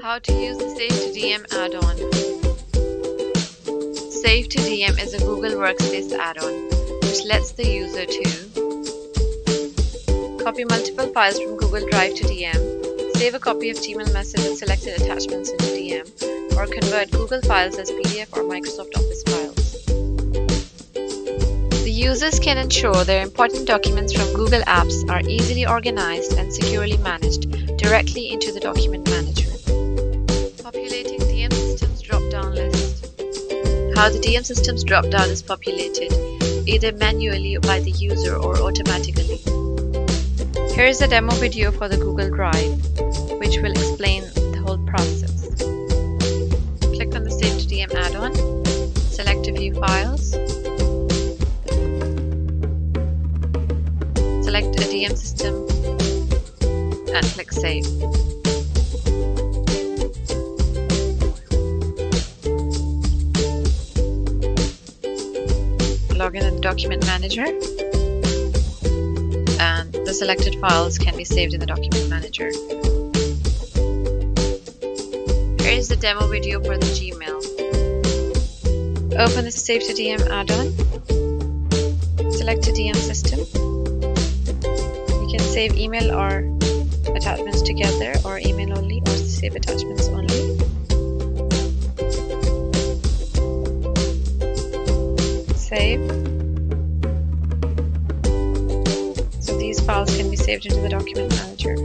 How to use the Save to DM add-on. Save to DM is a Google Workspace add-on which lets the user to copy multiple files from Google Drive to DM, save a copy of Gmail message with selected attachments into DM, or convert Google files as PDF or Microsoft Office files. The users can ensure their important documents from Google Apps are easily organized and securely managed directly into the document manager. Populating DM Systems drop-down list. How the DM Systems drop-down is populated, either manually by the user or automatically. Here is a demo video for the Google Drive, which will explain the whole process. Click on the Save to DM add-on, select View Files, select a DM system, and click Save. Log in the Document Manager, and the selected files can be saved in the Document Manager. Here is the demo video for the Gmail. Open the Save to DM add-on, select a DM system. You can save email or attachments together, or email only, or save attachments only. Save. So these files can be saved into the Document Manager.